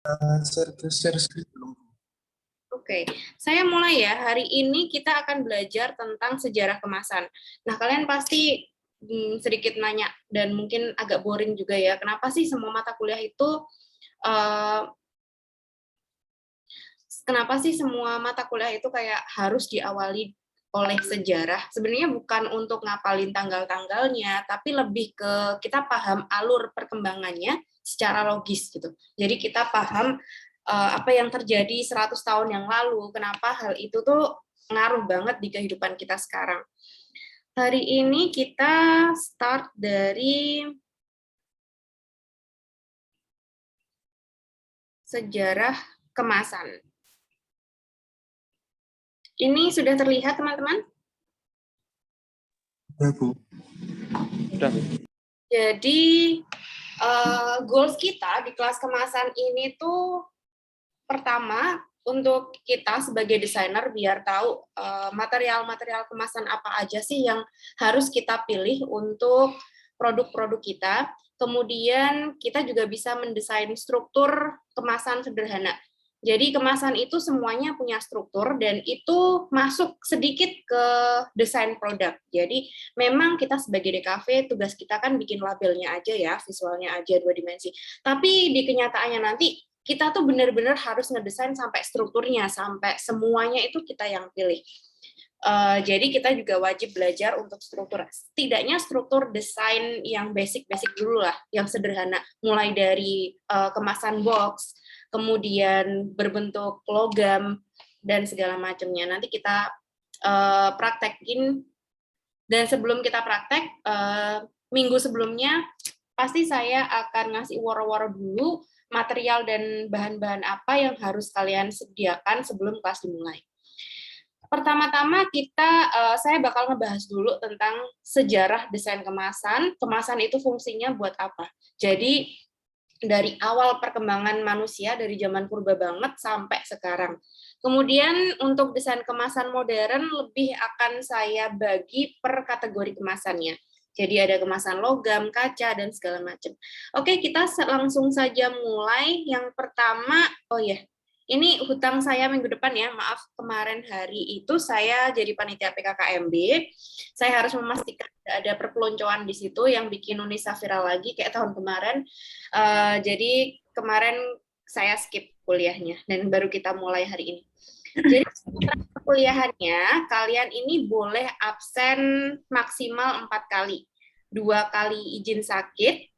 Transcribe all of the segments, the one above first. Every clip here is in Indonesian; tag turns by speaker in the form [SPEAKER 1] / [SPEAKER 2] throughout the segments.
[SPEAKER 1] Share screen belum.
[SPEAKER 2] Oke, saya mulai ya. Hari ini kita akan belajar tentang sejarah kemasan. Nah, kalian pasti sedikit nanya dan mungkin agak boring juga ya. Kenapa sih semua mata kuliah itu kenapa sih semua mata kuliah itu kayak harus diawali oleh sejarah? Sebenarnya bukan untuk ngapalin tanggal-tanggalnya, tapi lebih ke kita paham alur perkembangannya secara logis gitu. Jadi kita paham apa yang terjadi 100 tahun yang lalu, kenapa hal itu tuh ngaruh banget di kehidupan kita sekarang. Hari ini kita start dari sejarah kemasan. Ini sudah terlihat, teman-teman?
[SPEAKER 1] Ya, Bu.
[SPEAKER 3] Sudah.
[SPEAKER 2] Jadi, goals kita di kelas kemasan ini tuh pertama, untuk kita sebagai desainer biar tahu material-material kemasan apa aja sih yang harus kita pilih untuk produk-produk kita. Kemudian kita juga bisa mendesain struktur kemasan sederhana. Jadi kemasan itu semuanya punya struktur dan itu masuk sedikit ke desain produk. Jadi memang kita sebagai DKV tugas kita kan bikin labelnya aja ya, visualnya aja 2 dimensi. Tapi di kenyataannya nanti kita tuh benar-benar harus ngedesain sampai strukturnya, sampai semuanya itu kita yang pilih. Jadi kita juga wajib belajar untuk struktur. Setidaknya struktur desain yang basic-basic dulu lah, yang sederhana. Mulai dari kemasan box, kemudian berbentuk logam, dan segala macamnya. Nanti kita praktekin, dan sebelum kita praktek, minggu sebelumnya, pasti saya akan ngasih woro-woro dulu material dan bahan-bahan apa yang harus kalian sediakan sebelum kelas dimulai. Pertama-tama saya bakal ngebahas dulu tentang sejarah desain kemasan. Kemasan itu fungsinya buat apa? Jadi dari awal perkembangan manusia dari zaman purba banget sampai sekarang. Kemudian untuk desain kemasan modern lebih akan saya bagi per kategori kemasannya. Jadi ada kemasan logam, kaca, dan segala macam. Oke, kita langsung saja mulai. Yang pertama, ini hutang saya minggu depan ya, maaf kemarin hari itu saya jadi panitia PKKMB, saya harus memastikan ada perpeloncoan di situ yang bikin Unisa viral lagi kayak tahun kemarin, jadi kemarin saya skip kuliahnya dan baru kita mulai hari ini. Jadi kuliahannya kalian ini boleh absen maksimal 4 kali, 2 kali izin sakit,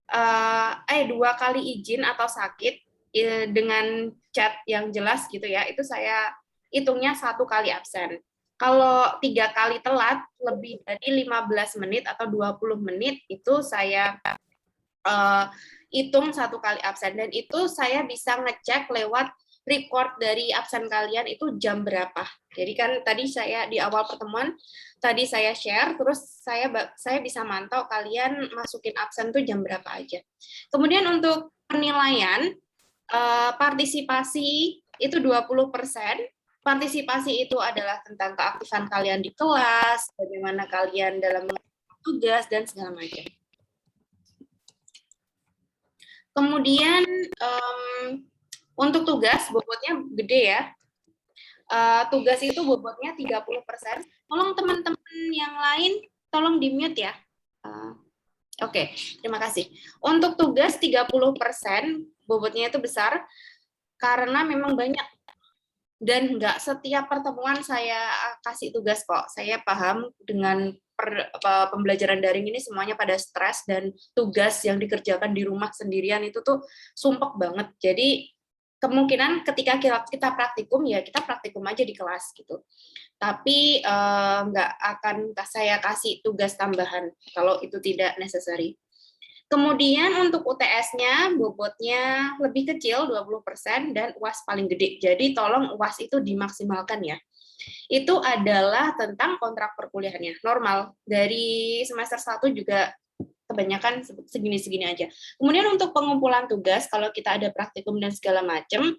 [SPEAKER 2] 2 kali izin atau sakit dengan chat yang jelas gitu ya, itu saya hitungnya 1 kali absen. Kalau 3 kali telat lebih dari 15 menit atau 20 menit itu saya hitung 1 kali absen, dan itu saya bisa ngecek lewat record dari absen kalian itu jam berapa. Jadi kan tadi saya di awal pertemuan tadi saya share, terus saya bisa mantau kalian masukin absen tuh jam berapa aja. Kemudian untuk penilaian partisipasi itu 20%. Partisipasi itu adalah tentang keaktifan kalian di kelas, bagaimana kalian dalam tugas, dan segala macam. Kemudian untuk tugas, bobotnya gede ya. Tugas itu bobotnya 30%. Tolong teman-teman yang lain, tolong di-mute ya. Oke, terima kasih. Untuk tugas 30%, bobotnya itu besar, karena memang banyak. Dan nggak setiap pertemuan saya kasih tugas kok. Saya paham dengan pembelajaran daring ini semuanya pada stres, dan tugas yang dikerjakan di rumah sendirian itu tuh sumpek banget. Jadi kemungkinan ketika kita praktikum, ya kita praktikum aja di kelas gitu. Tapi nggak akan saya kasih tugas tambahan kalau itu tidak necessary. Kemudian untuk UTS-nya bobotnya lebih kecil 20% dan UAS paling gede. Jadi tolong UAS itu dimaksimalkan ya. Itu adalah tentang kontrak perkuliahannya. Normal dari semester 1 juga kebanyakan segini-segini aja. Kemudian untuk pengumpulan tugas, kalau kita ada praktikum dan segala macam,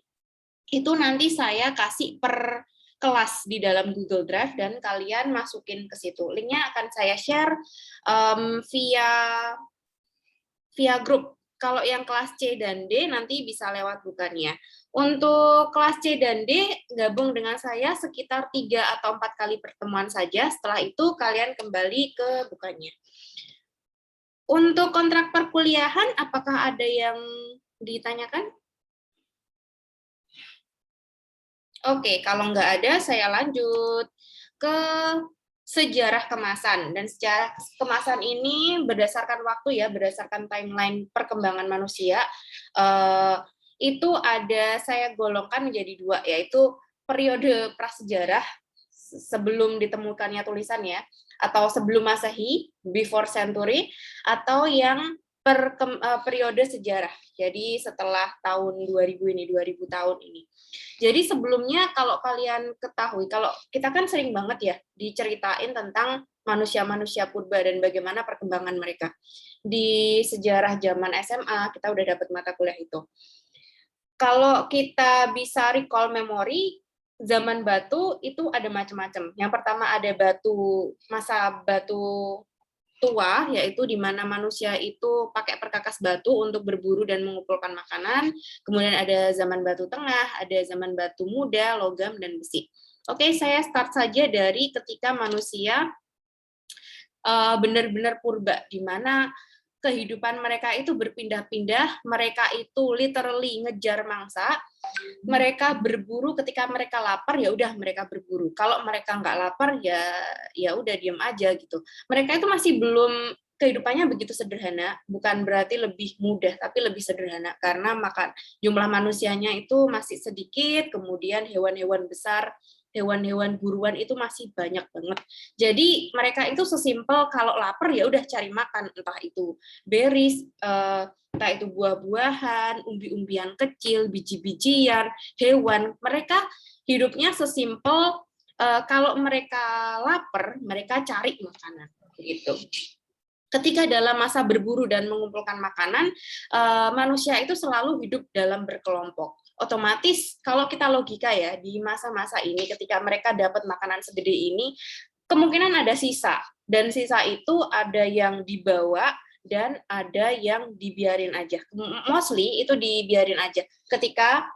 [SPEAKER 2] itu nanti saya kasih per kelas di dalam Google Drive dan kalian masukin ke situ. Linknya akan saya share via grup. kalau yang kelas C dan D nanti bisa lewat bukannya. Untuk kelas C dan D, gabung dengan saya sekitar 3 atau 4 kali pertemuan saja. Setelah itu kalian kembali ke bukannya. Untuk kontrak perkuliahan, apakah ada yang ditanyakan? Oke, kalau nggak ada, saya lanjut ke sejarah kemasan. Dan sejarah kemasan ini berdasarkan waktu ya, berdasarkan timeline perkembangan manusia, itu ada saya golongkan menjadi 2, yaitu periode prasejarah sebelum ditemukannya tulisan ya, atau sebelum Masehi, before century, atau yang periode sejarah. Jadi setelah tahun 2000 ini, 2000 tahun ini. Jadi sebelumnya kalau kalian ketahui, kalau kita kan sering banget ya diceritain tentang manusia-manusia purba dan bagaimana perkembangan mereka. Di sejarah zaman SMA kita udah dapat mata kuliah itu. Kalau kita bisa recall memori, zaman batu itu ada macam-macam. Yang pertama ada masa batu tua, yaitu di mana manusia itu pakai perkakas batu untuk berburu dan mengumpulkan makanan. Kemudian ada zaman batu tengah, ada zaman batu muda, logam, dan besi. Oke, saya start saja dari ketika manusia benar-benar purba, di mana kehidupan mereka itu berpindah-pindah, mereka itu literally ngejar mangsa, mereka berburu ketika mereka lapar, ya udah mereka berburu. Kalau mereka nggak lapar, ya udah diam aja gitu. Mereka itu masih belum, kehidupannya begitu sederhana, bukan berarti lebih mudah, tapi lebih sederhana karena jumlah manusianya itu masih sedikit, kemudian hewan-hewan besar, hewan-hewan buruan itu masih banyak banget. Jadi mereka itu sesimpel kalau lapar ya udah cari makan, entah itu berries, entah itu buah-buahan, umbi-umbian kecil, biji-bijian, hewan. Mereka hidupnya sesimpel kalau mereka lapar, mereka cari makanan gitu. Ketika dalam masa berburu dan mengumpulkan makanan, manusia itu selalu hidup dalam berkelompok. Otomatis kalau kita logika ya, di masa-masa ini ketika mereka dapat makanan segede ini, kemungkinan ada sisa. Dan sisa itu ada yang dibawa dan ada yang dibiarin aja. Mostly itu dibiarin aja. Ketika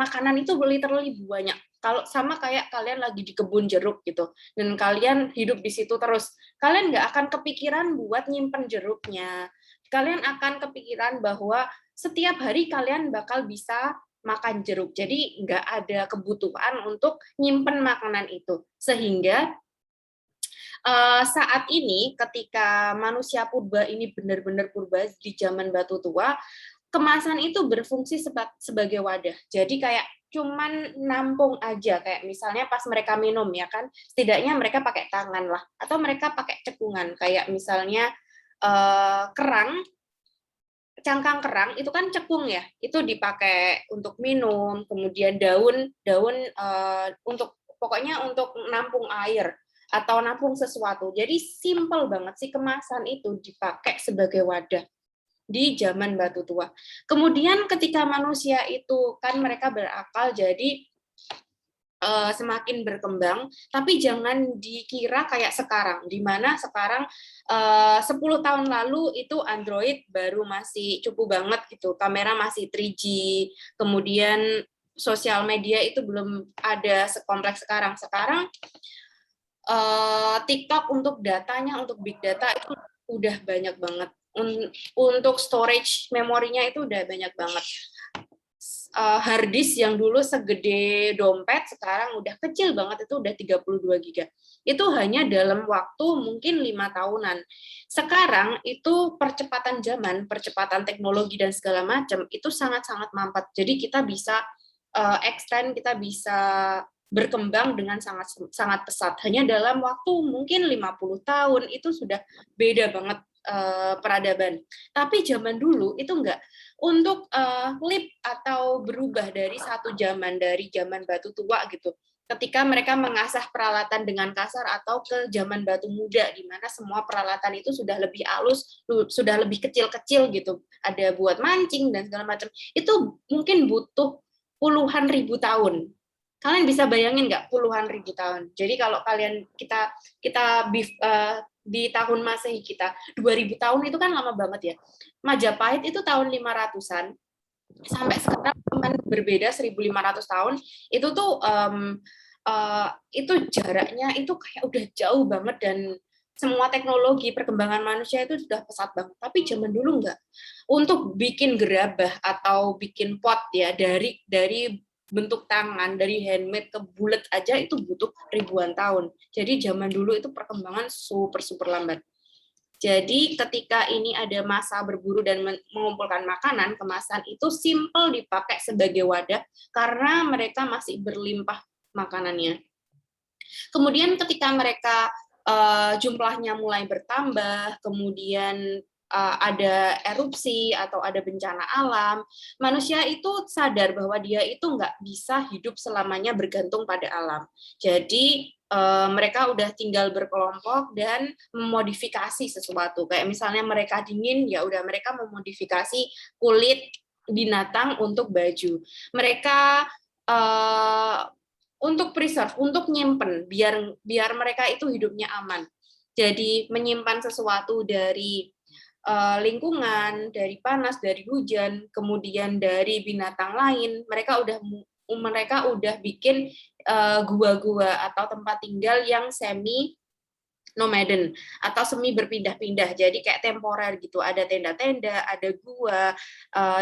[SPEAKER 2] makanan itu literally banyak. Kalau sama kayak kalian lagi di kebun jeruk gitu, dan kalian hidup di situ terus, kalian nggak akan kepikiran buat nyimpen jeruknya. Kalian akan kepikiran bahwa setiap hari kalian bakal bisa makan jeruk. Jadi nggak ada kebutuhan untuk nyimpen makanan itu. Sehingga saat ini ketika manusia purba ini benar-benar purba di zaman batu tua, kemasan itu berfungsi sebagai wadah. Jadi kayak cuman nampung aja, kayak misalnya pas mereka minum ya kan, setidaknya mereka pakai tangan lah, atau mereka pakai cekungan, kayak misalnya kerang, cangkang kerang itu kan cekung ya, itu dipakai untuk minum, kemudian daun untuk pokoknya untuk nampung air atau nampung sesuatu. Jadi simple banget sih kemasan itu dipakai sebagai wadah di zaman batu tua. Kemudian ketika manusia itu kan mereka berakal, jadi semakin berkembang, tapi jangan dikira kayak sekarang, di mana sekarang 10 tahun lalu itu Android baru masih cukup banget gitu, kamera masih 3G, kemudian sosial media itu belum ada sekompleks sekarang. Sekarang TikTok untuk datanya, untuk big data itu udah banyak banget. Untuk storage memorinya itu udah banyak banget. Hard disk yang dulu segede dompet sekarang udah kecil banget, itu udah 32 giga. Itu hanya dalam waktu mungkin 5 tahunan. Sekarang itu percepatan zaman, percepatan teknologi dan segala macam itu sangat-sangat mampat. Jadi kita bisa extend, kita bisa berkembang dengan sangat pesat. Hanya dalam waktu mungkin 50 tahun itu sudah beda banget peradaban. Tapi zaman dulu itu enggak. Untuk leap atau berubah dari satu zaman, dari zaman batu tua gitu, ketika mereka mengasah peralatan dengan kasar, atau ke zaman batu muda di mana semua peralatan itu sudah lebih halus, sudah lebih kecil-kecil gitu, ada buat mancing dan segala macam, itu mungkin butuh puluhan ribu tahun. Kalian bisa bayangin nggak puluhan ribu tahun? Jadi kalau kita di tahun Masehi kita. 2000 tahun itu kan lama banget ya. Majapahit itu tahun 500-an sampai sekarang cuman berbeda 1500 tahun. Itu tuh itu jaraknya itu kayak udah jauh banget, dan semua teknologi perkembangan manusia itu sudah pesat banget. Tapi zaman dulu enggak. Untuk bikin gerabah atau bikin pot ya dari bentuk tangan, dari handmade ke bulat aja itu butuh ribuan tahun. Jadi zaman dulu itu perkembangan super lambat. Jadi ketika ini ada masa berburu dan mengumpulkan makanan, kemasan itu simple dipakai sebagai wadah karena mereka masih berlimpah makanannya. Kemudian ketika mereka jumlahnya mulai bertambah, kemudian ada erupsi atau ada bencana alam, manusia itu sadar bahwa dia itu nggak bisa hidup selamanya bergantung pada alam. Jadi mereka udah tinggal berkelompok dan memodifikasi sesuatu. Kayak misalnya mereka dingin, ya udah mereka memodifikasi kulit binatang untuk baju. Mereka untuk preserve, untuk nyimpen, biar mereka itu hidupnya aman. Jadi menyimpan sesuatu dari lingkungan, dari panas, dari hujan, kemudian dari binatang lain, mereka udah bikin gua-gua atau tempat tinggal yang semi nomaden atau semi berpindah-pindah, jadi kayak temporer gitu, ada tenda-tenda, ada gua,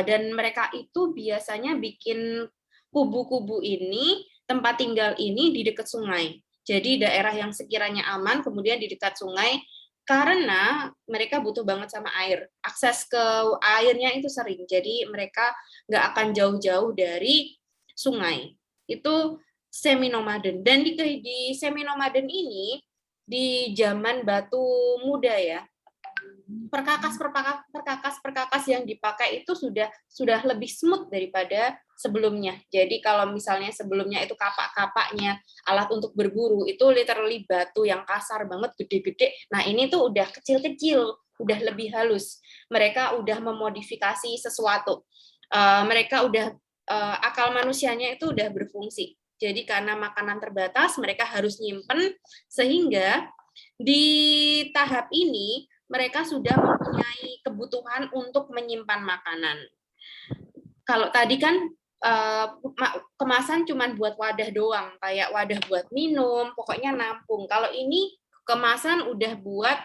[SPEAKER 2] dan mereka itu biasanya bikin kubu-kubu ini, tempat tinggal ini di dekat sungai. Jadi daerah yang sekiranya aman, kemudian di dekat sungai, karena mereka butuh banget sama air. Akses ke airnya itu sering, jadi mereka nggak akan jauh-jauh dari sungai. Itu semi-nomaden. Dan di semi-nomaden ini, di zaman batu muda ya, perkakas yang dipakai itu sudah lebih smooth daripada sebelumnya. Jadi kalau misalnya sebelumnya itu kapak-kapaknya alat untuk berburu itu literally batu yang kasar banget, gede-gede. Nah, ini tuh udah kecil-kecil, udah lebih halus. Mereka udah memodifikasi sesuatu. Mereka udah akal manusianya itu udah berfungsi. Jadi karena makanan terbatas, mereka harus nyimpen, sehingga di tahap ini mereka sudah mempunyai kebutuhan untuk menyimpan makanan. Kalau tadi kan kemasan cuma buat wadah doang, kayak wadah buat minum, pokoknya nampung. Kalau ini kemasan udah buat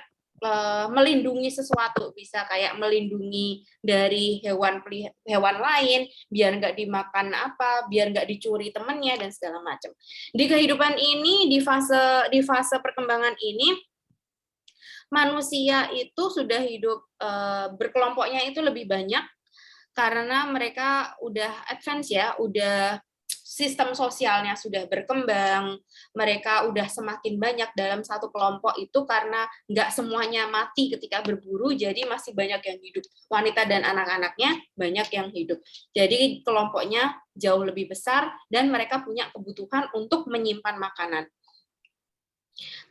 [SPEAKER 2] melindungi sesuatu, bisa kayak melindungi dari hewan lain, biar nggak dimakan biar nggak dicuri temennya dan segala macam. Di kehidupan ini, di fase perkembangan ini, manusia itu sudah hidup berkelompoknya itu lebih banyak karena mereka udah advance ya, udah sistem sosialnya sudah berkembang, mereka udah semakin banyak dalam satu kelompok itu karena nggak semuanya mati ketika berburu, jadi masih banyak yang hidup. Wanita dan anak-anaknya banyak yang hidup. Jadi kelompoknya jauh lebih besar dan mereka punya kebutuhan untuk menyimpan makanan.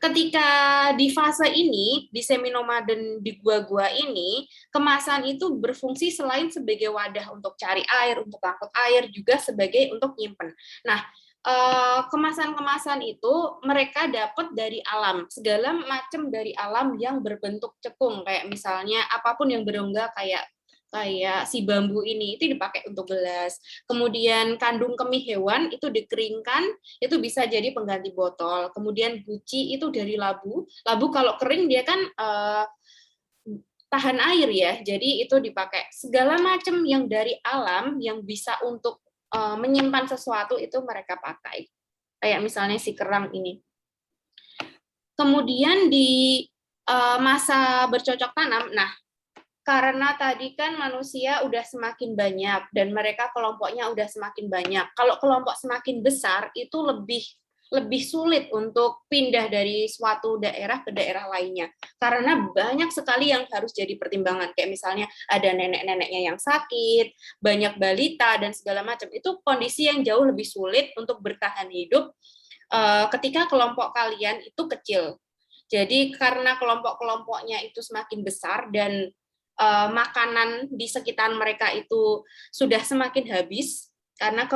[SPEAKER 2] Ketika di fase ini, di semi-nomaden di gua-gua ini, kemasan itu berfungsi selain sebagai wadah untuk cari air, untuk angkut air, juga sebagai untuk nyimpen. Nah, kemasan-kemasan itu mereka dapat dari alam, segala macam dari alam yang berbentuk cekung, kayak misalnya apapun yang berongga kayak si bambu ini itu dipakai untuk gelas. Kemudian kandung kemih hewan itu dikeringkan, itu bisa jadi pengganti botol. Kemudian guci itu dari labu. Labu kalau kering dia kan tahan air ya, jadi itu dipakai. Segala macam yang dari alam yang bisa untuk menyimpan sesuatu itu mereka pakai. Kayak misalnya si kerang ini. Kemudian di masa bercocok tanam, nah karena tadi kan manusia udah semakin banyak dan mereka kelompoknya udah semakin banyak. Kalau kelompok semakin besar itu lebih sulit untuk pindah dari suatu daerah ke daerah lainnya. Karena banyak sekali yang harus jadi pertimbangan. Kayak misalnya ada nenek-neneknya yang sakit, banyak balita dan segala macam. Itu kondisi yang jauh lebih sulit untuk bertahan hidup ketika kelompok kalian itu kecil. Jadi karena kelompok-kelompoknya itu semakin besar dan makanan di sekitar mereka itu sudah semakin habis karena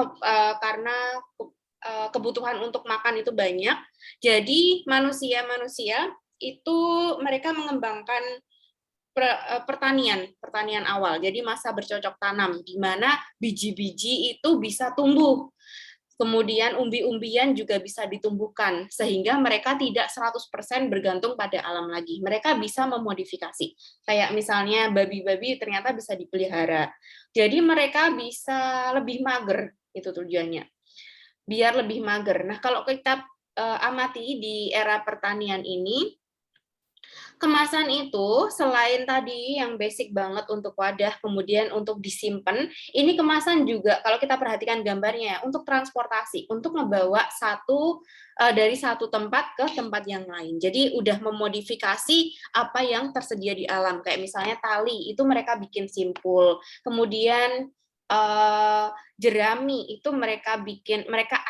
[SPEAKER 2] kebutuhan untuk makan itu banyak. Jadi manusia itu mereka mengembangkan pertanian awal. Jadi masa bercocok tanam, di mana biji-biji itu bisa tumbuh. Kemudian umbi-umbian juga bisa ditumbuhkan, sehingga mereka tidak 100% bergantung pada alam lagi. Mereka bisa memodifikasi. Kayak misalnya babi-babi ternyata bisa dipelihara. Jadi mereka bisa lebih mager, itu tujuannya. Biar lebih mager. Nah, kalau kita amati di era pertanian ini, kemasan itu selain tadi yang basic banget untuk wadah, kemudian untuk disimpan, ini kemasan juga kalau kita perhatikan gambarnya untuk transportasi, untuk membawa dari satu tempat ke tempat yang lain. Jadi udah memodifikasi apa yang tersedia di alam, kayak misalnya tali itu mereka bikin simpul, kemudian jerami itu mereka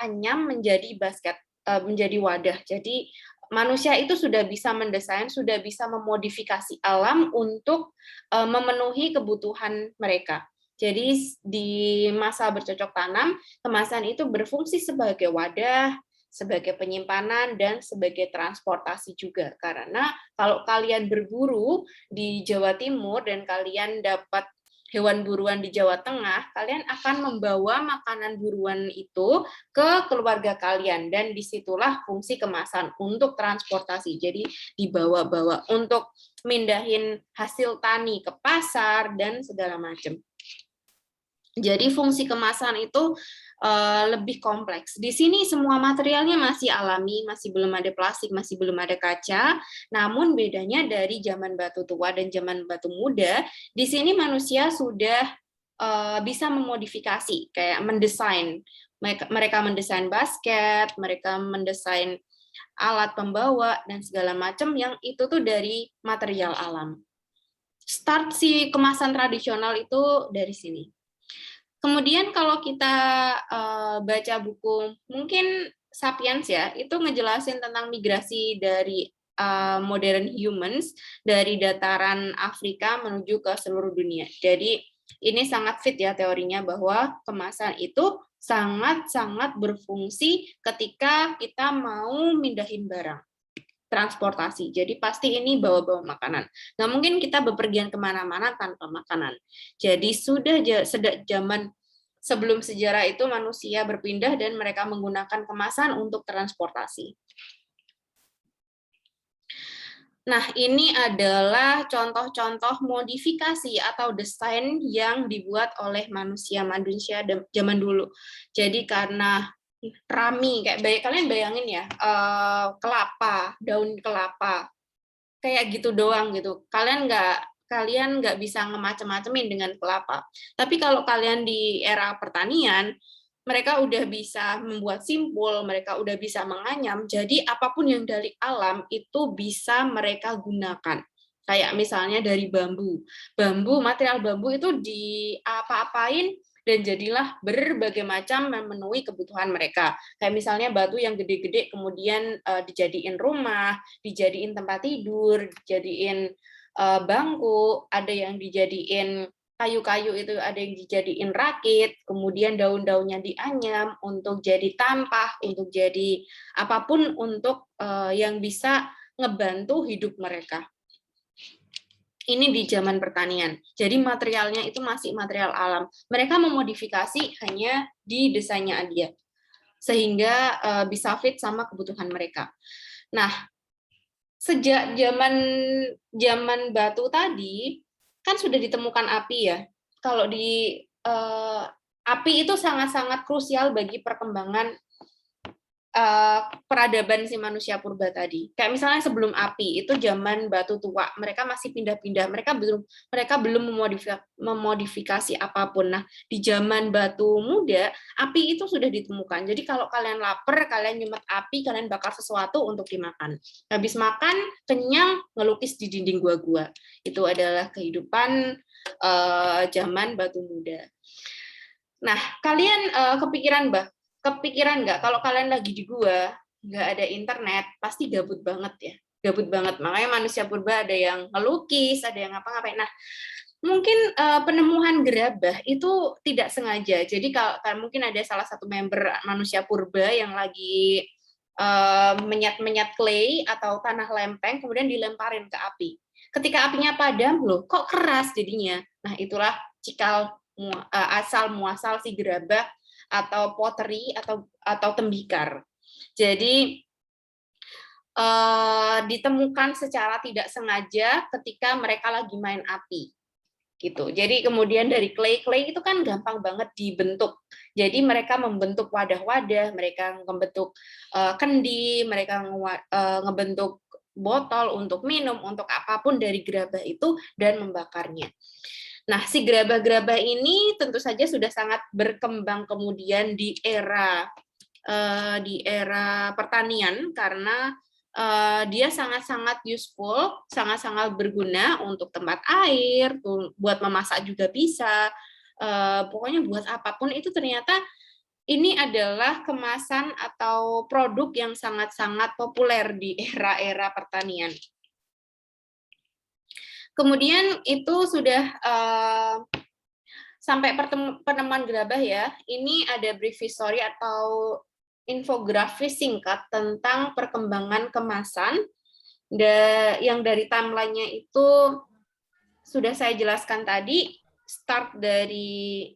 [SPEAKER 2] anyam menjadi basket, menjadi wadah. Jadi manusia itu sudah bisa mendesain, sudah bisa memodifikasi alam untuk memenuhi kebutuhan mereka. Jadi di masa bercocok tanam, kemasan itu berfungsi sebagai wadah, sebagai penyimpanan, dan sebagai transportasi juga. Karena kalau kalian berburu di Jawa Timur dan kalian dapat hewan buruan di Jawa Tengah, kalian akan membawa makanan buruan itu ke keluarga kalian, dan disitulah fungsi kemasan untuk transportasi. Jadi dibawa-bawa untuk mindahin hasil tani ke pasar dan segala macam. Jadi fungsi kemasan itu lebih kompleks. Di sini semua materialnya masih alami, masih belum ada plastik, masih belum ada kaca. Namun bedanya dari zaman batu tua dan zaman batu muda, di sini manusia sudah bisa memodifikasi, kayak mendesain. Mereka mendesain basket, mereka mendesain alat pembawa dan segala macam yang itu tuh dari material alam. Start si kemasan tradisional itu dari sini. Kemudian kalau kita baca buku mungkin Sapiens ya, itu ngejelasin tentang migrasi dari modern humans dari dataran Afrika menuju ke seluruh dunia. Jadi ini sangat fit ya teorinya, bahwa kemasan itu sangat-sangat berfungsi ketika kita mau mindahin barang. Transportasi, jadi pasti ini bawa-bawa makanan. Nggak mungkin kita bepergian kemana-mana tanpa makanan. Jadi sudah sejak zaman sebelum sejarah itu manusia berpindah dan mereka menggunakan kemasan untuk transportasi. Nah, ini adalah contoh-contoh modifikasi atau desain yang dibuat oleh manusia zaman dulu. Jadi karena rami, kayak kalian bayangin ya, kelapa, daun kelapa, kayak gitu doang gitu. Kalian nggak bisa ngemacem-macemin dengan kelapa. Tapi kalau kalian di era pertanian, mereka udah bisa membuat simpul, mereka udah bisa menganyam, jadi apapun yang dari alam itu bisa mereka gunakan. Kayak misalnya dari bambu. Material bambu itu diapa-apain dan jadilah berbagai macam memenuhi kebutuhan mereka. Kayak misalnya batu yang gede-gede kemudian dijadiin rumah, dijadiin tempat tidur, dijadiin bangku, ada yang dijadiin kayu-kayu itu ada yang dijadiin rakit, kemudian daun-daunnya dianyam untuk jadi tampah, untuk jadi apapun untuk yang bisa ngebantu hidup mereka. Ini di zaman pertanian. Jadi materialnya itu masih material alam. Mereka memodifikasi hanya di desainnya aja, sehingga bisa fit sama kebutuhan mereka. Nah, sejak zaman batu tadi, kan sudah ditemukan api ya. Kalau di api itu sangat-sangat krusial bagi perkembangan peradaban si manusia purba tadi. Kayak misalnya sebelum api itu zaman batu tua, mereka masih pindah-pindah, mereka belum memodifikasi apapun. Nah, di zaman batu muda, api itu sudah ditemukan. Jadi kalau kalian lapar, kalian nyumet api, kalian bakar sesuatu untuk dimakan. Habis makan, kenyang, ngelukis di dinding gua-gua. Itu adalah kehidupan zaman batu muda. Nah, kalian kepikiran nggak kalau kalian lagi di gua, nggak ada internet, pasti gabut banget ya. Gabut banget. Makanya manusia purba ada yang ngelukis, ada yang ngapa-ngapain. Nah, mungkin penemuan gerabah itu tidak sengaja. Jadi kalau mungkin ada salah satu member manusia purba yang lagi menyat-menyat clay atau tanah lempeng, kemudian dilemparin ke api. Ketika apinya padam, loh kok keras jadinya. Nah, itulah cikal asal muasal si gerabah atau pottery atau tembikar. Jadi ditemukan secara tidak sengaja ketika mereka lagi main api. Gitu. Jadi kemudian dari clay itu kan gampang banget dibentuk. Jadi mereka membentuk wadah-wadah, mereka membentuk kendi, mereka ngebentuk botol untuk minum, untuk apapun dari gerabah itu dan membakarnya. Nah, si gerabah-gerabah ini tentu saja sudah sangat berkembang kemudian di era pertanian karena dia sangat-sangat useful, sangat-sangat berguna untuk tempat air, buat memasak juga bisa, pokoknya buat apapun itu ternyata ini adalah kemasan atau produk yang sangat-sangat populer di era-era pertanian. Kemudian itu sudah sampai penemuan gerabah ya, ini ada brief history atau infografis singkat tentang perkembangan kemasan yang dari timeline-nya itu sudah saya jelaskan tadi, start dari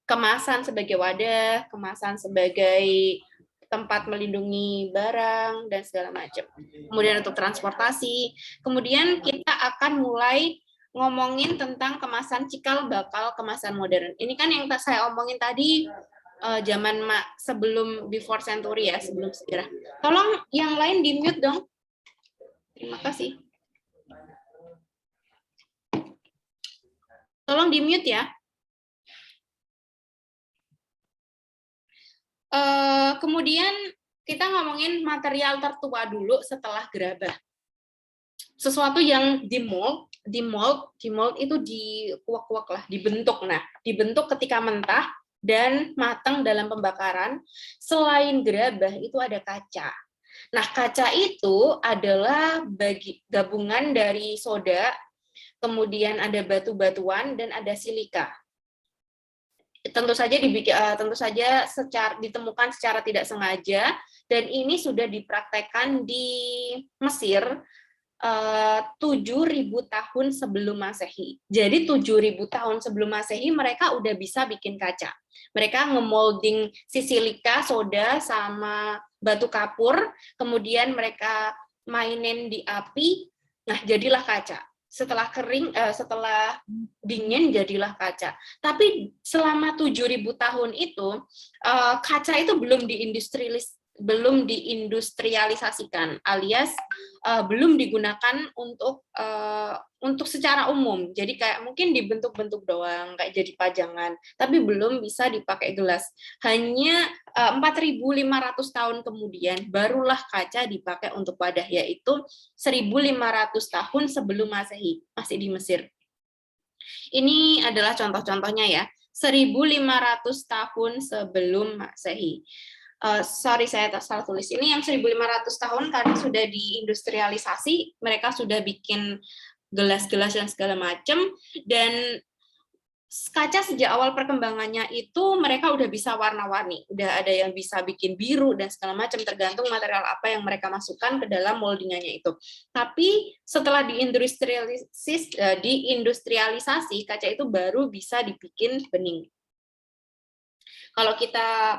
[SPEAKER 2] kemasan sebagai wadah, kemasan sebagai tempat melindungi barang dan segala macam. Kemudian untuk transportasi, kemudian kita akan mulai ngomongin tentang kemasan cikal bakal kemasan modern. Ini kan yang saya omongin tadi zaman sebelum before century ya, sebelum sejarah. Tolong yang lain di mute dong. Terima kasih. Tolong di mute ya. Kemudian kita ngomongin material tertua dulu setelah gerabah. Sesuatu yang dimold itu dikuak-kuak lah, dibentuk. Nah, dibentuk ketika mentah dan matang dalam pembakaran. Selain gerabah itu ada kaca. Nah, kaca itu adalah gabungan dari soda, kemudian ada batu-batuan dan ada silika. Tentu saja ditemukan secara tidak sengaja, dan ini sudah dipraktekkan di Mesir 7.000 tahun sebelum Masehi. Jadi 7.000 tahun sebelum Masehi mereka udah bisa bikin kaca. Mereka ngemolding si silika, soda, sama batu kapur, kemudian mereka mainin di api, nah jadilah kaca. Setelah kering, setelah dingin jadilah kaca. Tapi selama 7.000 tahun itu kaca itu belum diindustrialisasikan, alias belum digunakan untuk secara umum. Jadi kayak mungkin dibentuk-bentuk doang, kayak jadi pajangan, tapi belum bisa dipakai gelas. Hanya 4.500 tahun kemudian barulah kaca dipakai untuk wadah, yaitu 1.500 tahun sebelum Masehi, masih di Mesir. Ini adalah contoh-contohnya ya, 1.500 tahun sebelum Masehi. Sorry saya salah tulis. Ini yang 1.500 tahun karena sudah diindustrialisasi, mereka sudah bikin gelas-gelas dan segala macam, dan kaca sejak awal perkembangannya itu mereka udah bisa warna-warni, udah ada yang bisa bikin biru dan segala macam, tergantung material apa yang mereka masukkan ke dalam moldingannya itu. Tapi setelah diindustrialisasi, kaca itu baru bisa dibikin bening. Kalau kita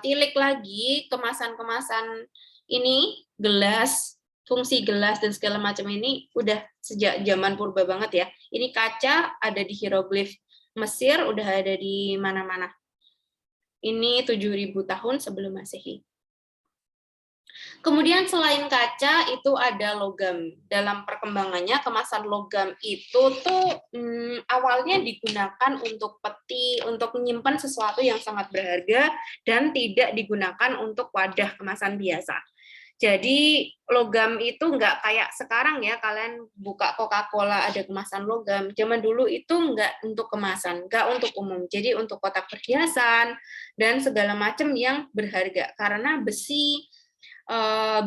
[SPEAKER 2] tilik lagi kemasan-kemasan ini, gelas, fungsi gelas dan segala macam ini udah sejak zaman purba banget ya. Ini kaca ada di hieroglif Mesir, udah ada di mana-mana. Ini 7.000 tahun sebelum Masehi. Kemudian selain kaca itu ada logam. Dalam perkembangannya kemasan logam itu tuh awalnya digunakan untuk peti, untuk menyimpan sesuatu yang sangat berharga dan tidak digunakan untuk wadah kemasan biasa. Jadi logam itu nggak kayak sekarang ya, kalian buka Coca-Cola ada kemasan logam. Zaman dulu itu nggak untuk kemasan, nggak untuk umum. Jadi untuk kotak perhiasan dan segala macam yang berharga. Karena besi,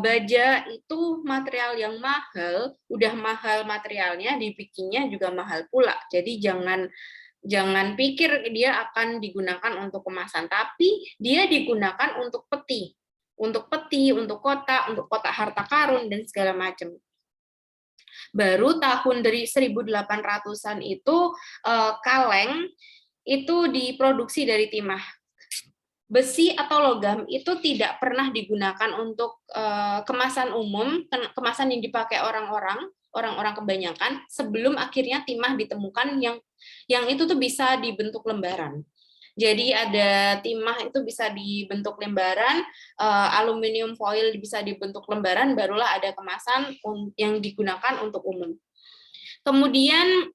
[SPEAKER 2] baja itu material yang mahal, udah mahal materialnya, dibikinnya juga mahal pula. Jadi jangan Jangan pikir dia akan digunakan untuk kemasan, tapi dia digunakan untuk peti, untuk kotak, untuk kotak harta karun dan segala macam. Baru tahun dari 1800-an itu kaleng itu diproduksi dari timah. Besi atau logam itu tidak pernah digunakan untuk kemasan umum, kemasan yang dipakai orang-orang kebanyakan, sebelum akhirnya timah ditemukan yang itu tuh bisa dibentuk lembaran. Jadi ada timah itu bisa dibentuk lembaran, aluminium foil bisa dibentuk lembaran, barulah ada kemasan yang digunakan untuk umum. Kemudian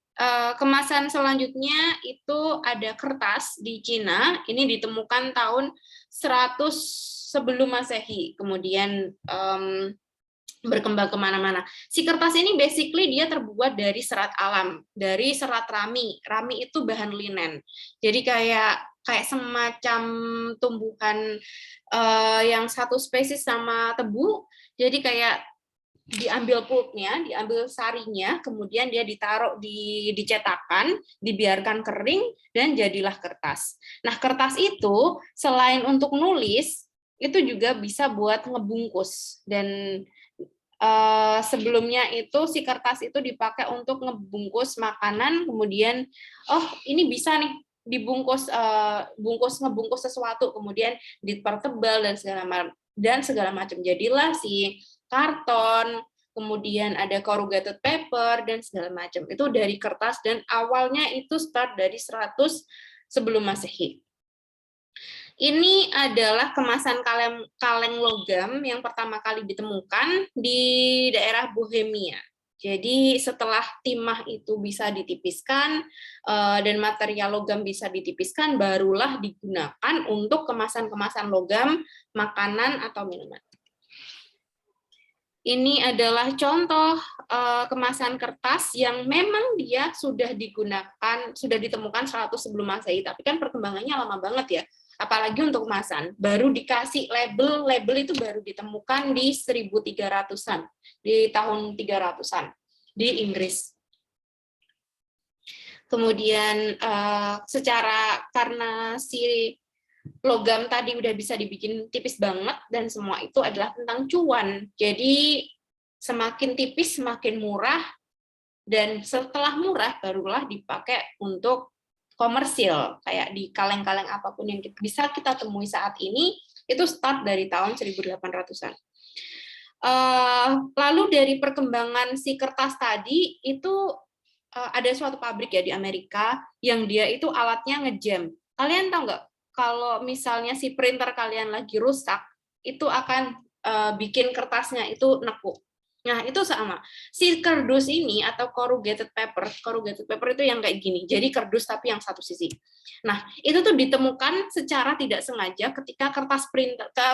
[SPEAKER 2] kemasan selanjutnya itu ada kertas di Cina, ini ditemukan tahun 100 sebelum Masehi, kemudian berkembang kemana-mana. Si kertas ini basically dia terbuat dari serat alam, dari serat rami. Rami itu bahan linen. Jadi kayak semacam tumbuhan yang satu spesies sama tebu. Jadi kayak diambil pulpnya, diambil sarinya, kemudian dia ditaruh di cetakan, dibiarkan kering, dan jadilah kertas. Nah, kertas itu selain untuk nulis, itu juga bisa buat ngebungkus. Dan sebelumnya itu si kertas itu dipakai untuk ngebungkus makanan, kemudian ini bisa nih dibungkus ngebungkus sesuatu, kemudian dipertebal dan segala macam. Jadilah si karton, kemudian ada corrugated paper dan segala macam. Itu dari kertas dan awalnya itu start dari 100 sebelum Masehi. Ini adalah kemasan kaleng logam yang pertama kali ditemukan di daerah Bohemia. Jadi setelah timah itu bisa ditipiskan dan material logam bisa ditipiskan, barulah digunakan untuk kemasan-kemasan logam, makanan atau minuman. Ini adalah contoh kemasan kertas yang memang dia sudah digunakan, sudah ditemukan 100 sebelum Masehi, tapi kan perkembangannya lama banget ya. Apalagi untuk kemasan, baru dikasih label itu baru ditemukan di 1300-an, di tahun 300-an di Inggris. Kemudian karena si logam tadi udah bisa dibikin tipis banget dan semua itu adalah tentang cuan. Jadi semakin tipis semakin murah, dan setelah murah barulah dipakai untuk komersil, kayak di kaleng-kaleng apapun yang bisa kita temui saat ini, itu start dari tahun 1800-an. Lalu dari perkembangan si kertas tadi, itu ada suatu pabrik ya di Amerika, yang dia itu alatnya ngejam. Kalian tahu nggak, kalau misalnya si printer kalian lagi rusak, itu akan bikin kertasnya itu nekuk. Nah, itu sama. Si kardus ini atau corrugated paper itu yang kayak gini. Jadi kardus tapi yang satu sisi. Nah, itu tuh ditemukan secara tidak sengaja ketika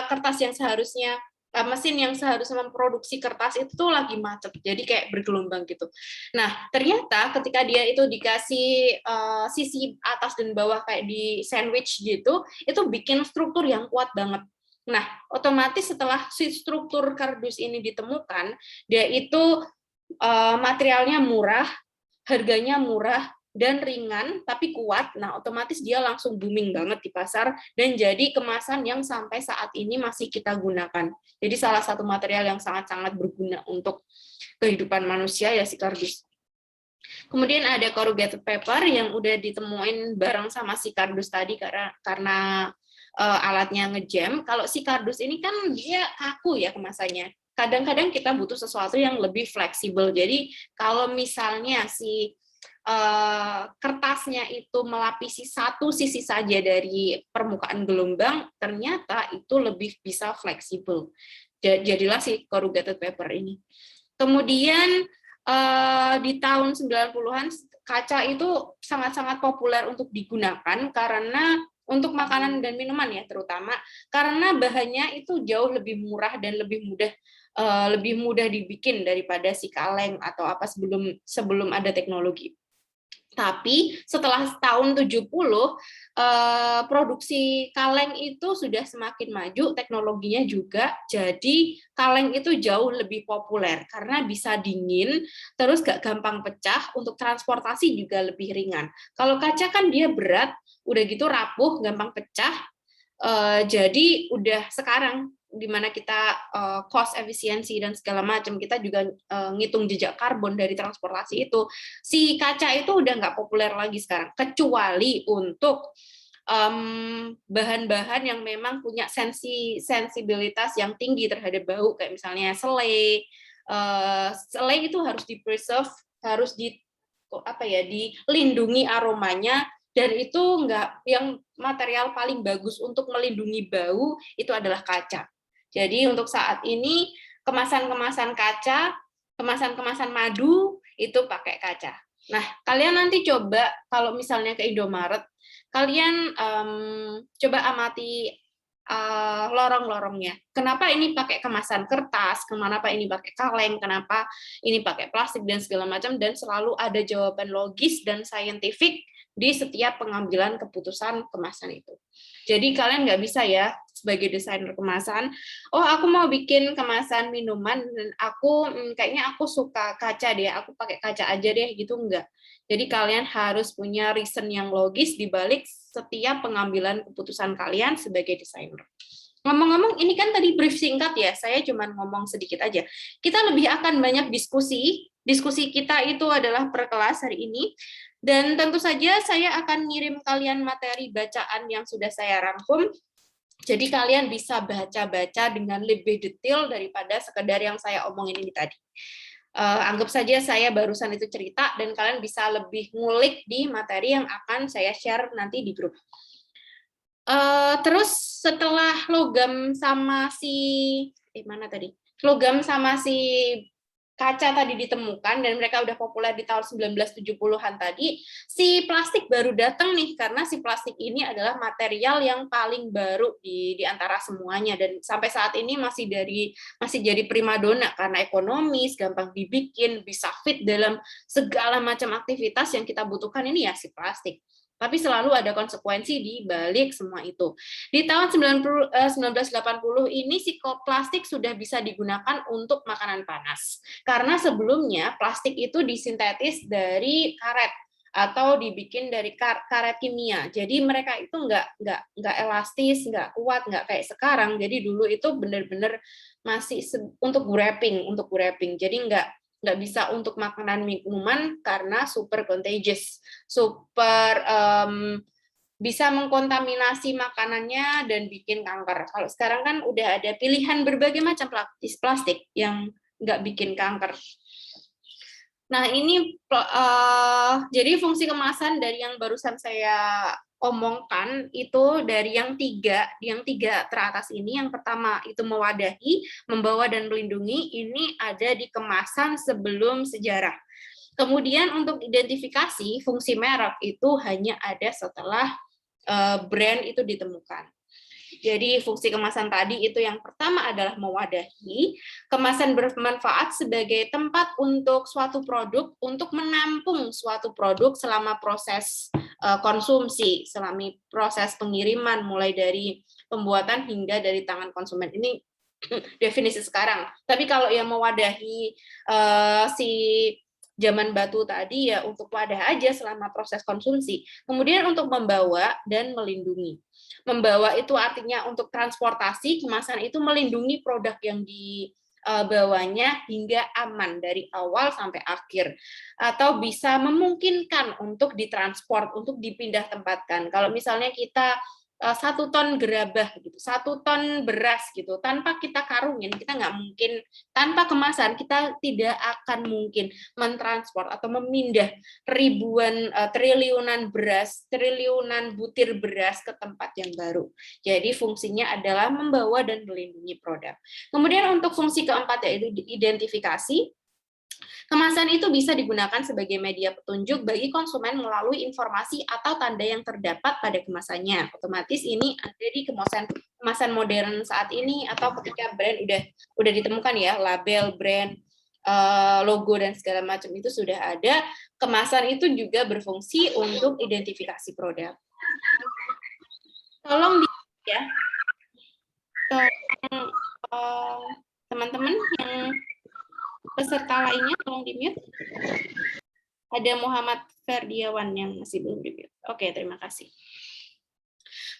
[SPEAKER 2] kertas yang seharusnya mesin yang seharusnya memproduksi kertas itu tuh lagi macet. Jadi kayak bergelombang gitu. Nah, ternyata ketika dia itu dikasih sisi atas dan bawah kayak di sandwich gitu, itu bikin struktur yang kuat banget. Nah, otomatis setelah si struktur kardus ini ditemukan, dia itu materialnya murah, harganya murah, dan ringan, tapi kuat. Nah, otomatis dia langsung booming banget di pasar, dan jadi kemasan yang sampai saat ini masih kita gunakan. Jadi salah satu material yang sangat-sangat berguna untuk kehidupan manusia ya si kardus. Kemudian ada corrugated paper yang udah ditemuin bareng sama si kardus tadi karena alatnya ngejam. Kalau si kardus ini kan dia kaku ya kemasannya. Kadang-kadang kita butuh sesuatu yang lebih fleksibel. Jadi kalau misalnya si kertasnya itu melapisi satu sisi saja dari permukaan gelombang, ternyata itu lebih bisa fleksibel. Jadilah si corrugated paper ini. Kemudian di tahun 90-an kaca itu sangat-sangat populer untuk digunakan karena untuk makanan dan minuman ya terutama, karena bahannya itu jauh lebih murah dan lebih mudah dibikin daripada si kaleng atau apa sebelum ada teknologi. Tapi setelah tahun 70, produksi kaleng itu sudah semakin maju, teknologinya juga, jadi kaleng itu jauh lebih populer karena bisa dingin, terus gak gampang pecah, untuk transportasi juga lebih ringan. Kalau kaca kan dia berat, udah gitu rapuh, gampang pecah, jadi udah sekarang dimana kita cost efisiensi dan segala macam, kita juga ngitung jejak karbon dari transportasi itu, si kaca itu udah nggak populer lagi sekarang, kecuali untuk bahan-bahan yang memang punya sensibilitas yang tinggi terhadap bau, kayak misalnya selai. Selai itu harus di preserve, harus dilindungi aromanya, dan itu enggak, yang material paling bagus untuk melindungi bau itu adalah kaca. Jadi untuk saat ini kemasan-kemasan kaca, kemasan-kemasan madu itu pakai kaca. Nah, kalian nanti coba kalau misalnya ke Indomaret, kalian coba amati lorong-lorongnya. Kenapa ini pakai kemasan kertas, kenapa ini pakai kaleng, kenapa ini pakai plastik dan segala macam, dan selalu ada jawaban logis dan saintifik di setiap pengambilan keputusan kemasan itu. Jadi kalian nggak bisa ya sebagai desainer kemasan, oh aku mau bikin kemasan minuman dan aku kayaknya aku suka kaca deh, aku pakai kaca aja deh, gitu, enggak. Jadi kalian harus punya reason yang logis di balik setiap pengambilan keputusan kalian sebagai desainer. Ngomong-ngomong, ini kan tadi brief singkat ya, saya cuma ngomong sedikit aja. Kita lebih akan banyak diskusi. Diskusi kita itu adalah per kelas hari ini. Dan tentu saja saya akan ngirim kalian materi bacaan yang sudah saya rangkum. Jadi kalian bisa baca-baca dengan lebih detail daripada sekedar yang saya omongin ini tadi. Anggap saja saya barusan itu cerita, dan kalian bisa lebih ngulik di materi yang akan saya share nanti di grup. Terus setelah logam sama si logam sama si kaca tadi ditemukan dan mereka udah populer di tahun 1970-an tadi, si plastik baru datang nih, karena si plastik ini adalah material yang paling baru di antara semuanya, dan sampai saat ini masih jadi primadona karena ekonomis, gampang dibikin, bisa fit dalam segala macam aktivitas yang kita butuhkan, ini ya si plastik. Tapi selalu ada konsekuensi di balik semua itu. Di tahun 1980 ini si plastik sudah bisa digunakan untuk makanan panas. Karena sebelumnya plastik itu disintetis dari karet atau dibikin dari karet kimia. Jadi mereka itu nggak elastis, nggak kuat, nggak kayak sekarang. Jadi dulu itu benar-benar masih untuk wrapping. Jadi nggak bisa untuk makanan minuman karena super contagious, bisa mengkontaminasi makanannya dan bikin kanker. Kalau sekarang kan udah ada pilihan berbagai macam plastik yang nggak bikin kanker. Nah, ini jadi fungsi kemasan dari yang barusan saya omongkan itu dari yang tiga teratas ini. Yang pertama itu mewadahi, membawa dan melindungi, ini ada di kemasan sebelum sejarah. Kemudian untuk identifikasi fungsi merek itu hanya ada setelah brand itu ditemukan. Jadi fungsi kemasan tadi itu yang pertama adalah mewadahi. Kemasan bermanfaat sebagai tempat untuk suatu produk, untuk menampung suatu produk selama proses konsumsi, selama proses pengiriman, mulai dari pembuatan hingga dari tangan konsumen. Ini definisi sekarang. Tapi kalau yang mewadahi si zaman batu tadi ya untuk wadah aja selama proses konsumsi. Kemudian untuk membawa dan melindungi. Membawa itu artinya untuk transportasi, kemasan itu melindungi produk yang dibawanya hingga aman dari awal sampai akhir, atau bisa memungkinkan untuk ditransport, untuk dipindah tempatkan. Kalau misalnya kita 1 ton gerabah gitu, 1 ton beras gitu, tanpa kita karungin, kita nggak mungkin, tanpa kemasan kita tidak akan mungkin mentransport atau memindah triliunan beras, triliunan butir beras ke tempat yang baru. Jadi fungsinya adalah membawa dan melindungi produk. Kemudian untuk fungsi keempat yaitu identifikasi. Kemasan itu bisa digunakan sebagai media petunjuk bagi konsumen melalui informasi atau tanda yang terdapat pada kemasannya. Otomatis ini ada di kemasan modern saat ini, atau ketika brand udah ditemukan ya, label brand. logo dan segala macam itu sudah ada. Kemasan itu juga berfungsi untuk identifikasi produk. Tolong ya, teman-teman yang peserta lainnya tolong di-mute. Ada Muhammad Ferdiawan yang masih belum di-mute. Oke, terima kasih.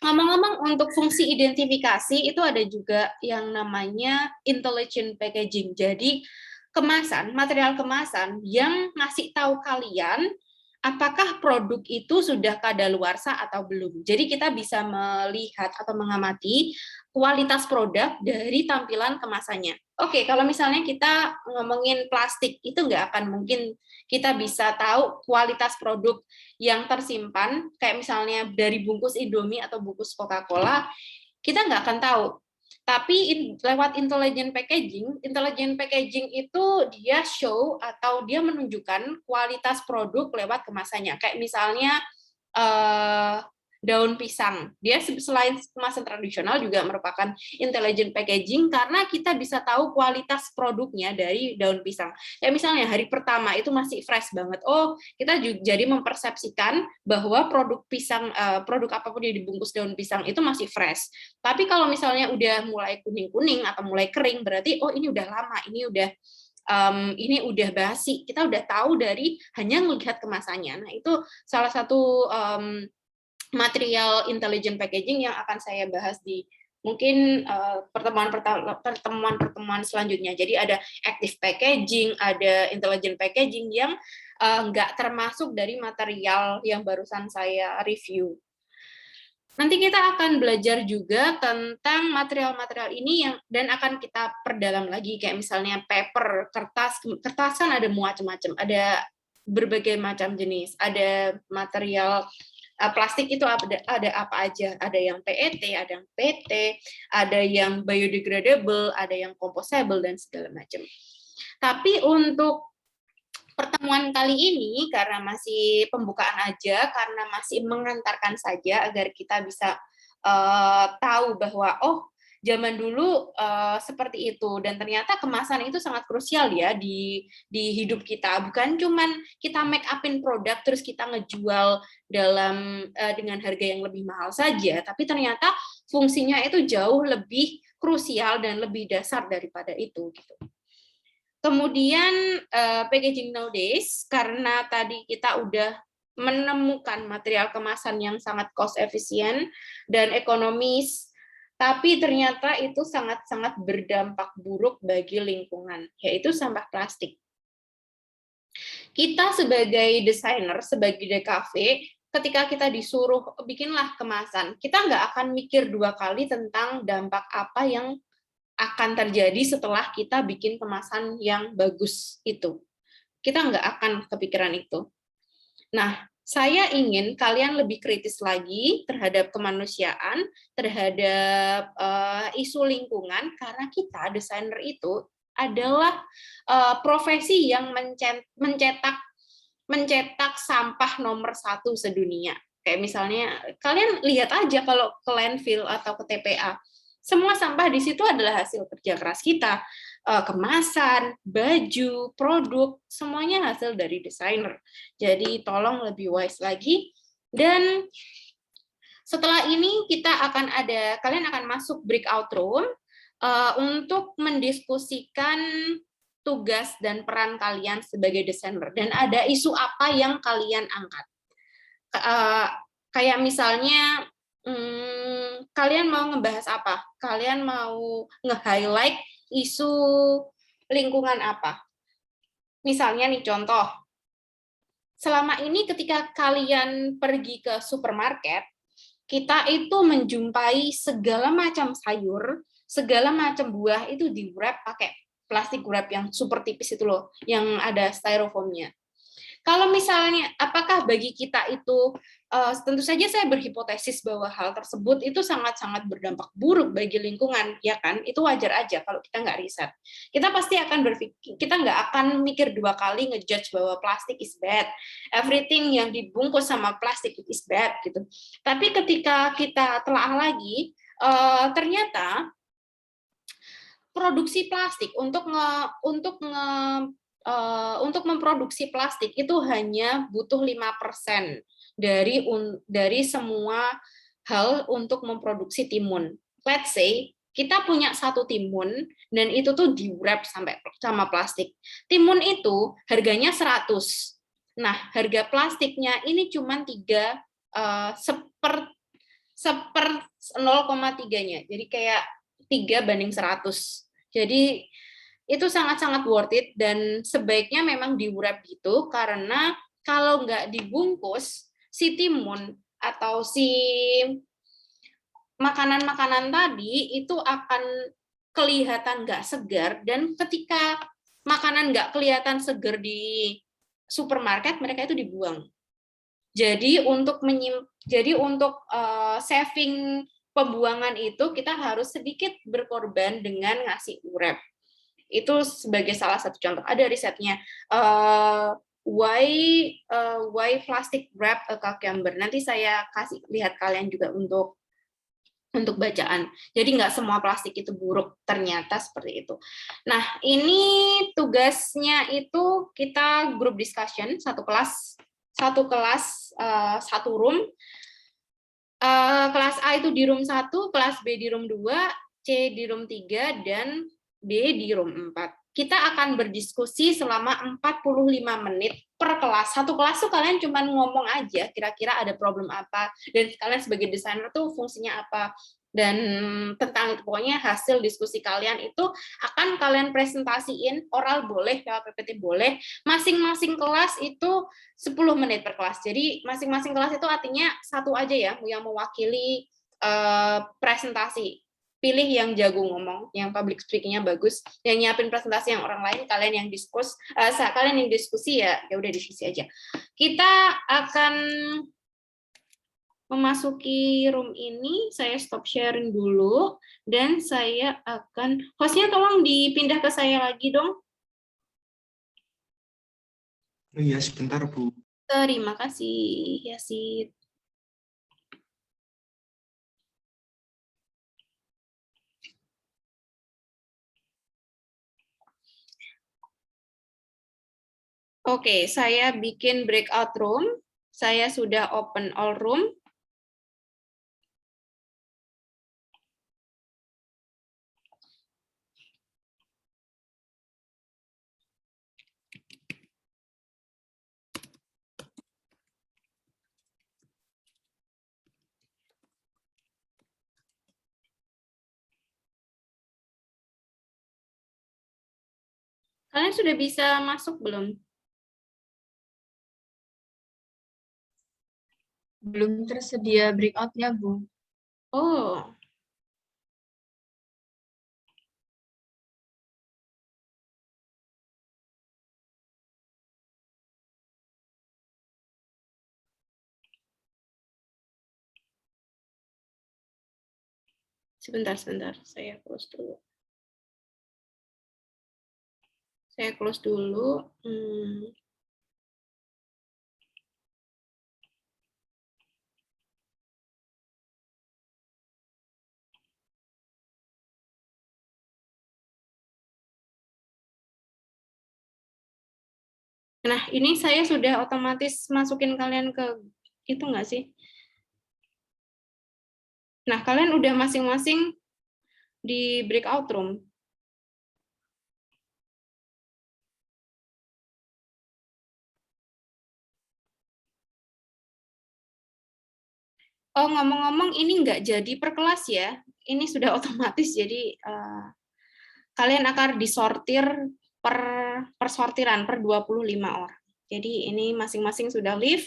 [SPEAKER 2] Ngomong-ngomong, untuk fungsi identifikasi itu ada juga yang namanya intelligent packaging. Jadi kemasan, material kemasan yang ngasih tahu kalian apakah produk itu sudah kadaluarsa atau belum. Jadi kita bisa melihat atau mengamati kualitas produk dari tampilan kemasannya. Oke, kalau misalnya kita ngomongin plastik, itu nggak akan mungkin kita bisa tahu kualitas produk yang tersimpan, kayak misalnya dari bungkus Indomie atau bungkus Coca-Cola, kita nggak akan tahu. Tapi lewat intelligent packaging itu dia show atau dia menunjukkan kualitas produk lewat kemasannya. Kayak misalnya daun pisang. Dia selain kemasan tradisional juga merupakan intelligent packaging karena kita bisa tahu kualitas produknya dari daun pisang. Kayak misalnya hari pertama itu masih fresh banget. Oh, kita juga jadi mempersepsikan bahwa produk pisang, produk apapun yang dibungkus daun pisang itu masih fresh. Tapi kalau misalnya udah mulai kuning-kuning atau mulai kering, berarti oh ini udah lama, ini udah basi. Kita udah tahu dari hanya melihat kemasannya. Nah, itu salah satu material intelligent packaging yang akan saya bahas di mungkin pertemuan selanjutnya. Jadi ada active packaging, ada intelligent packaging yang nggak termasuk dari material yang barusan saya review. Nanti kita akan belajar juga tentang material-material ini dan akan kita perdalam lagi, kayak misalnya paper, kertas kan ada macam-macam, ada berbagai macam jenis, ada material plastik itu ada apa aja, ada yang PET, ada yang PT, ada yang biodegradable, ada yang composable dan segala macam. Tapi untuk pertemuan kali ini karena masih pembukaan aja, karena masih mengantarkan saja agar kita bisa tahu bahwa oh zaman dulu seperti itu, dan ternyata kemasan itu sangat krusial ya di hidup kita. Bukan cuman kita make upin produk terus kita ngejual dengan harga yang lebih mahal saja, tapi ternyata fungsinya itu jauh lebih krusial dan lebih dasar daripada itu gitu. Kemudian packaging nowadays, karena tadi kita udah menemukan material kemasan yang sangat cost efisien dan ekonomis, tapi ternyata itu sangat-sangat berdampak buruk bagi lingkungan, yaitu sampah plastik. Kita sebagai desainer, sebagai DKV, ketika kita disuruh bikinlah kemasan, kita nggak akan mikir dua kali tentang dampak apa yang akan terjadi setelah kita bikin kemasan yang bagus itu. Kita nggak akan kepikiran itu. Nah, saya ingin kalian lebih kritis lagi terhadap kemanusiaan, terhadap isu lingkungan, karena kita desainer itu adalah profesi yang mencetak sampah nomor 1 sedunia. Kayak misalnya kalian lihat aja kalau ke landfill atau ke TPA, semua sampah di situ adalah hasil kerja keras kita. Kemasan, baju, produk, semuanya hasil dari desainer. Jadi tolong lebih wise lagi. Dan setelah ini kalian akan masuk breakout room untuk mendiskusikan tugas dan peran kalian sebagai desainer. Dan ada isu apa yang kalian angkat. Kayak misalnya, kalian mau ngebahas apa? Kalian mau nge-highlight isu lingkungan apa? Misalnya nih contoh, selama ini ketika kalian pergi ke supermarket, kita itu menjumpai segala macam sayur, segala macam buah itu di wrap pakai plastik wrap yang super tipis itu loh, yang ada styrofoamnya. Kalau misalnya, apakah bagi kita itu, tentu saja saya berhipotesis bahwa hal tersebut itu sangat-sangat berdampak buruk bagi lingkungan, ya kan? Itu wajar aja kalau kita nggak riset. Kita pasti akan berpikir, kita nggak akan mikir dua kali ngejudge bahwa plastik is bad, everything yang dibungkus sama plastik is bad gitu. Tapi ketika kita telah lagi, ternyata produksi plastik untuk memproduksi plastik itu hanya butuh 5% dari semua hal untuk memproduksi timun. Let's say kita punya satu timun dan itu tuh di-wrap sama plastik. Timun itu harganya 100. Nah, harga plastiknya ini cuma 0,3-nya. Jadi kayak 3:100. Jadi itu sangat-sangat worth it dan sebaiknya memang di-wrap gitu karena kalau nggak dibungkus, si timun atau si makanan-makanan tadi itu akan kelihatan nggak segar dan ketika makanan nggak kelihatan segar di supermarket, mereka itu dibuang. Jadi untuk saving pembuangan itu kita harus sedikit berkorban dengan ngasih wrap. Itu sebagai salah satu contoh. Ada risetnya why plastic wrap a cucumber. Nanti saya kasih lihat kalian juga untuk bacaan. Jadi nggak semua plastik itu buruk, ternyata seperti itu. Nah, ini tugasnya itu kita group discussion, satu kelas, satu room. Kelas A itu di room 1, kelas B di room 2, C di room 3, dan D di room 4. Kita akan berdiskusi selama 45 menit per kelas. Satu kelas tuh kalian cuma ngomong aja, kira-kira ada problem apa, dan kalian sebagai desainer tuh fungsinya apa. Dan tentang itu, pokoknya hasil diskusi kalian itu akan kalian presentasiin, oral boleh, lewat PPT boleh, masing-masing kelas itu 10 menit per kelas. Jadi masing-masing kelas itu artinya satu aja ya yang mewakili presentasi. Pilih yang jago ngomong, yang public speaking-nya bagus, yang nyiapin presentasi yang orang lain, kalian yang diskusi ya udah diskusi aja. Kita akan memasuki room ini, saya stop sharing dulu, dan saya akan, hostnya tolong dipindah ke saya lagi dong.
[SPEAKER 1] Oh iya, sebentar Bu.
[SPEAKER 2] Terima kasih, Yasid. Oke, saya bikin breakout room. Saya sudah open all room. Kalian sudah bisa masuk belum?
[SPEAKER 3] Belum tersedia breakout-nya, Bu.
[SPEAKER 2] Oh. Sebentar, saya close dulu. Nah, ini saya sudah otomatis masukin kalian ke itu nggak sih? Nah, kalian udah masing-masing di breakout room. Oh, ngomong-ngomong, ini nggak jadi per kelas ya. Ini sudah otomatis, jadi kalian akan disortir per sortiran, per 25 orang. Jadi ini masing-masing sudah live.